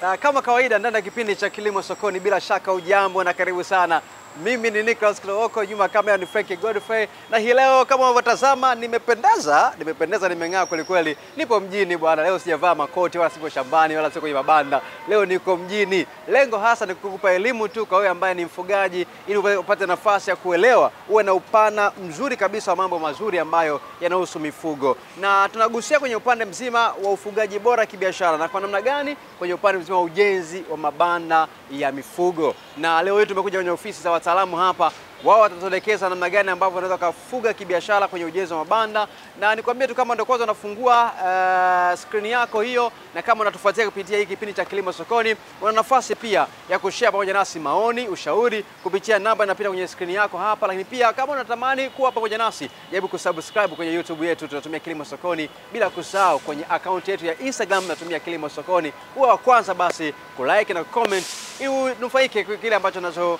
Na kama kawaida ndani ya kipindi cha Kilimo Sokoni, bila shaka ujambo na karibu sana. Mimi ni Nicholas Kiloko, nyuma kamera ni Frankie Godfrey, na hii leo kama unavyotazama nimependeza nimeng'aa kweli kweli. Nipo mjini bwana, leo sijavaa makoti wala sipo shambani wala siko kwenye mabanda. Leo niko mjini. Lengo hasa ni kukupa elimu tu kwa wewe ambaye ni mfugaji, ili upate nafasi ya kuelewa, uwe na upana mzuri kabisa wa mambo mazuri ambayo yanahusu mifugo. Na tunagusia kwenye upande mzima wa ufugaji bora kibiashara, na kwa namna gani kwenye upande mzima wa ujenzi wa mabanda ya mifugo. Na leo hii tumekuja kwenye ofisi za wataalamu hapa. Wao watatuelekeza namna gani ambavyo unaweza kufuga kibiashara kwenye ujenzi wa mabanda. Na nikwambie tu, kama ndio kwanza unafungua screen yako hiyo, na kama unatufuatia kupitia hii kipindi cha Kilimo Sokoni, una nafasi pia ya kushare pamoja nasi maoni, ushauri kupitia namba inapita kwenye screen yako hapa. Lakini pia kama unatamani kuwa pamoja nasi, jaribu kusubscribe kwenye YouTube yetu, tunatumia Kilimo Sokoni, bila kusahau kwenye account yetu ya Instagram tunatumia Kilimo Sokoni. Uwe wa kwanza basi kulike na comment ili unufaike kile ambacho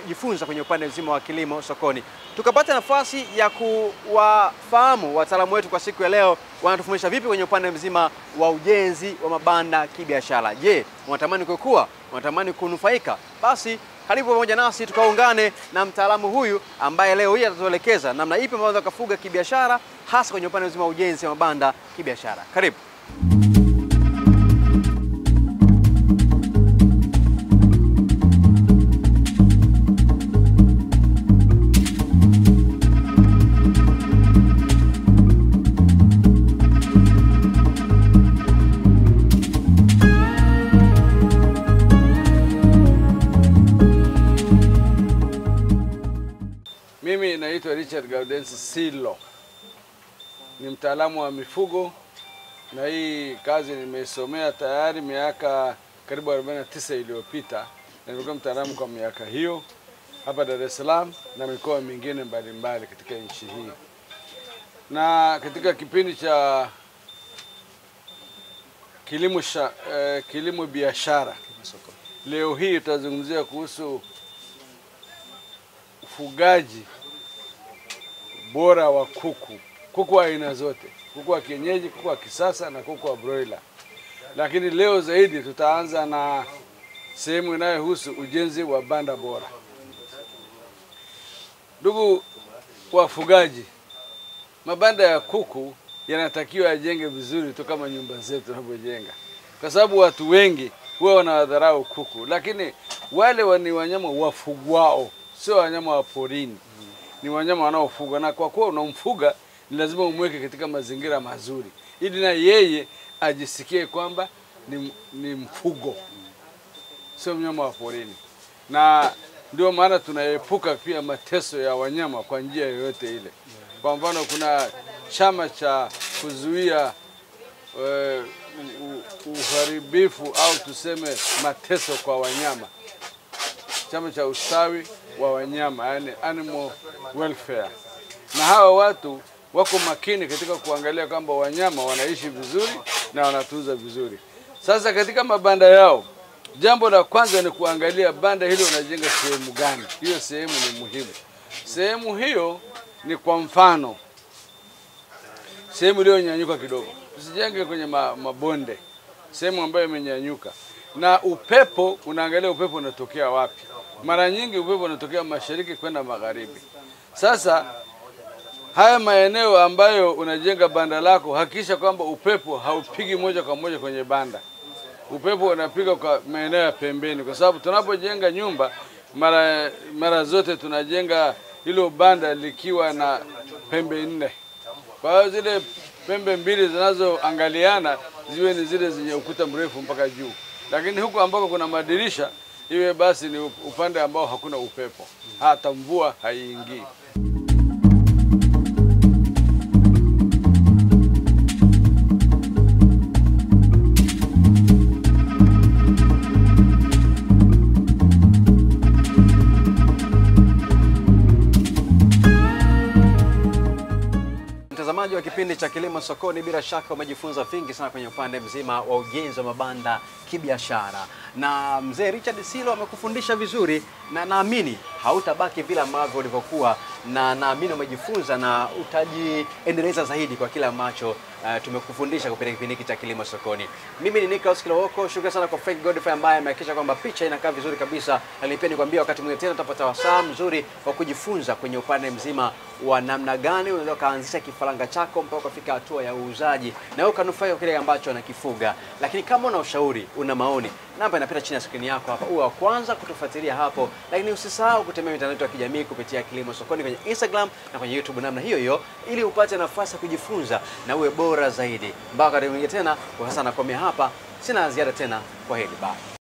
jifunza kwenye upande mzima wa Kilimo Sokoni. Tukapata nafasi ya kuwafahamu wataalamu wetu kwa siku ya leo, wanatufundisha vipi kwenye upande mzima wa ujenzi wa mabanda kibiashara. Je, unatamani kukua? Unatamani kunufaika? Basi karibu pamoja nasi tukaungane na mtaalamu huyu ambaye leo hii atatuelekeza namna ipi unaweza kufuga kibiashara, hasa kwenye upande mzima wa ujenzi wa mabanda kibiashara. Karibu. Mimi naitwa Richard Gaudensi Silo. Ni mtaalamu wa mifugo, na hii kazi nimesomea tayari miaka karibu 49 iliyopita. Na nimekuwa mtaalamu kwa miaka hiyo hapa Dar es Salaam na mikoa mingine mbalimbali katika nchi hii. Na katika kipindi cha kilimo biashara, leo hii tutazungumzia kuhusu ufugaji bora wa kuku wa aina zote, kuku wa kienyeji, kuku wa kisasa na kuku wa broiler. Lakini leo zaidi tutaanza na sehemu inayohusu ujenzi wa banda bora. Ndugu wafugaji, mabanda ya kuku yanatakiwa yajenge vizuri tu kama nyumba zetu tunavyojenga, kwa sababu watu wengi huwa wanawadharau kuku, lakini wale ni wanyama wafugwao, sio wanyama wa porini. Ni wanyama wanaofugwa, na kwa kuwa unamfuga ni lazima umweke katika mazingira mazuri ili na yeye ajisikie kwamba ni mfugo, sio mnyama wa porini. Na ndio maana tunaepuka pia mateso ya wanyama kwa njia yoyote ile. Kwa mfano, kuna chama cha kuzuia uharibifu au tuseme mateso kwa wanyama, chama cha ustawi wa wanyama, yani animal welfare. Na hawa watu wako makini katika kuangalia kwamba wanyama wanaishi vizuri na wanatunza vizuri. Sasa katika mabanda yao, jambo la kwanza ni kuangalia banda hilo unajenga sehemu gani. Hiyo sehemu ni muhimu. Sehemu hiyo ni, kwa mfano, sehemu iliyonyanyuka kidogo. Usijenge kwenye mabonde, sehemu ambayo imenyanyuka. Na upepo, unaangalia upepo unatokea wapi. Mara nyingi upepo unatokea mashariki kwenda magharibi. Sasa haya maeneo ambayo unajenga banda lako, hakikisha kwamba upepo haupigi moja kwa moja kwenye banda. Upepo unapiga kwa maeneo ya pembeni, kwa sababu tunapojenga nyumba mara zote tunajenga hilo banda likiwa na pembe 4. Kwa hiyo zile pembe 2 zinazoangaliana ziwe ni zile zenye ukuta mrefu mpaka juu. Lakini huku ambako kuna madirisha, iwe basi ni upande ambao hakuna upepo, hata mvua haiingii. Mtazamaji wa kipindi cha Kilimo Sokoni, bila shaka umejifunza vingi sana kwenye upande mzima wa ujenzi wa mabanda kibiashara. Na mzee Richard Silo amekufundisha vizuri na naamini hautabaki vile ambavyo ulivyokuwa, na naamini umejifunza na utajiendeleza zaidi kwa kila ambacho tumekufundisha kupitia kipindi hiki cha Kilimo Sokoni. Mimi ni Nicholas Kilowoko. Shukrani sana kwa Frank Godfrey ambaye amehakikisha kwamba picha inakaa vizuri kabisa. Na pia nikwambia wakati mwingine tena tutapata wasaa mzuri wa kujifunza kwenye upande mzima wa namna gani unaweza kaanzisha kifaranga chako mpaka kufika hatua ya uuzaji na wewe ukanufaika kile ambacho unakifuga. Lakini kama una ushauri, una maoni, namba inapita chini ya skrini yako hapa. Uwe wa kwanza kutufuatilia hapo. Lakini usisahau kutembea mitandao yetu ya kijamii kupitia Kilimo Sokoni kwenye Instagram na kwenye YouTube namna hiyo hiyo, ili upate nafasi ya kujifunza na uwe bora zaidi. Mpaka wakati mwingine tena, kwa sasa nakomea hapa. Sina ziada tena. Kwa heri, bye.